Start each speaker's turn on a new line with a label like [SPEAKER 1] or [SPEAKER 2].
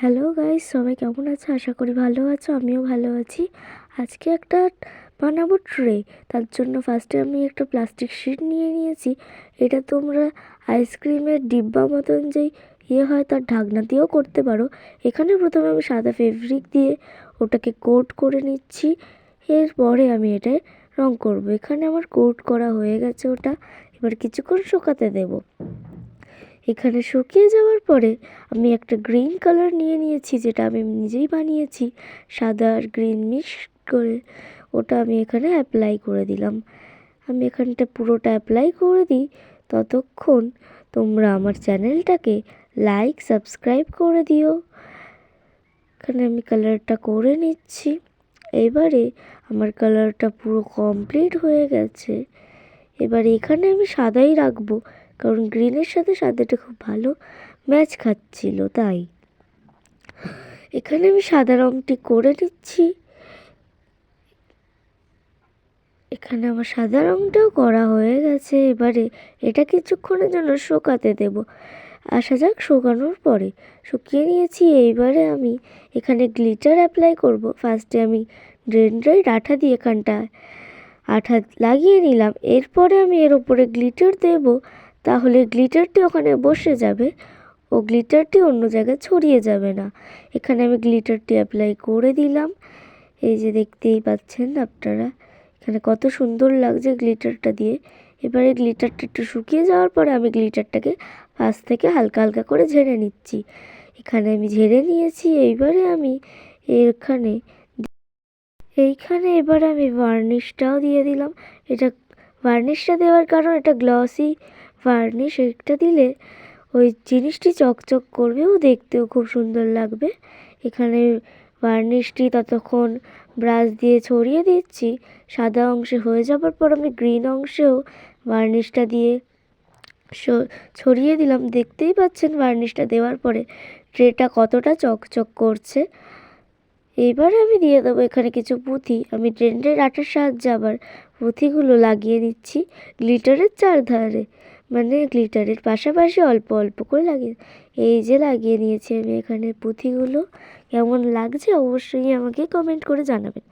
[SPEAKER 1] Hello guys, সবাই কেমন আছো? আশা করি ভালো আছো। আমিও ভালো আছি। আজকে একটা বানাবো ট্রে। তার জন্য ফার্স্টে আমি একটা প্লাস্টিক শিট নিয়ে নিয়েছি। এটা তোমরা আইসক্রিমের ডিব্বা মতন যেই হয় তার ঢাকনা দিয়েও করতে পারো। এখানে প্রথমে আমি সাদা ফেব্রিক দিয়ে ওটাকে কোট করে নিচ্ছি। এরপরে আমি এটায় রং করব। এখানে আমার কোট করা হয়ে গেছে ওটা। এবার কিছুক্ষণ শুকাতে দেবো। এখানে শুকিয়ে যাওয়ার পরে আমি একটা গ্রিন কালার নিয়ে নিয়েছি, যেটা আমি নিজেই বানিয়েছি সাদা আর গ্রিন মিক্স করে। ওটা আমি এখানে অ্যাপ্লাই করে দিলাম। আমি এখানটা পুরোটা অ্যাপ্লাই করে দিই। ততক্ষণ তোমরা আমার চ্যানেলটাকে লাইক সাবস্ক্রাইব করে দিও। এখানে আমি কালারটা করে নিচ্ছি। এবারে আমার কালারটা পুরো কমপ্লিট হয়ে গেছে। এবার এখানে আমি সাদাই রাখবো, কারণ গ্রিনের সাথে সাদাটা খুব ভালো ম্যাচ খাচ্ছিল, তাই এখানে আমি সাদা রঙটি করে নিচ্ছি। এখানে আমার সাদা রঙটাও করা হয়ে গেছে। এবারে এটা কিছুক্ষণের জন্য শুকাতে দেব। আসা যাক শুকানোর পরে। শুকিয়ে নিয়েছি। এইবারে আমি এখানে গ্লিটার অ্যাপ্লাই করব। ফার্স্টে আমি ড্রেন্ড্রাইট আঠা দিয়ে এখানটায় আঠা লাগিয়ে নিলাম। এরপরে আমি এর ওপরে গ্লিটার দেব, তাহলে গ্লিটারটি ওখানে বসে যাবে ও গ্লিটারটি অন্য জায়গায় ছড়িয়ে যাবে না। এখানে আমি গ্লিটারটি অ্যাপ্লাই করে দিলাম। এই যে দেখতেই পাচ্ছেন আপনারা, এখানে কত সুন্দর লাগছে গ্লিটারটা দিয়ে। এবারে গ্লিটারটা একটু শুকিয়ে যাওয়ার পরে আমি গ্লিটারটাকে পাশ থেকে হালকা হালকা করে ঝেড়ে নিচ্ছি। এখানে আমি ঝেড়ে নিয়েছি। এইবারে আমি এবার আমি ভার্নিশটাও দিয়ে দিলাম। এটা ভার্নিশটা দেওয়ার কারণ এটা গ্লসি ভার্নিশ। এটা দিলে ওই জিনিসটি চকচক করবে ও দেখতেও খুব সুন্দর লাগবে। এখানে ভার্নিশটি ততক্ষণ ব্রাশ দিয়ে ছড়িয়ে দিচ্ছি। সাদা অংশে হয়ে যাবার পর আমি গ্রিন অংশেও ভার্নিশটা দিয়ে ছড়িয়ে দিলাম। দেখতেই পাচ্ছেন ভার্নিশটা দেওয়ার পরে ট্রেটা কতটা চকচক করছে। এইবারে আমি দিয়ে দেবো এখানে কিছু পুঁথি। আমি ড্রেন্ড্রাইট আঠার সাহায্যে আবার পুঁথিগুলো লাগিয়ে নিচ্ছি গ্লিটারের চারধারে, মানে গ্লিটারের পাশাপাশি অল্প অল্প করে লাগিয়ে। এই যে লাগিয়ে নিয়েছি আমি এখানে পুঁথিগুলো। কেমন লাগছে অবশ্যই আমাকে কমেন্ট করে জানাবেন।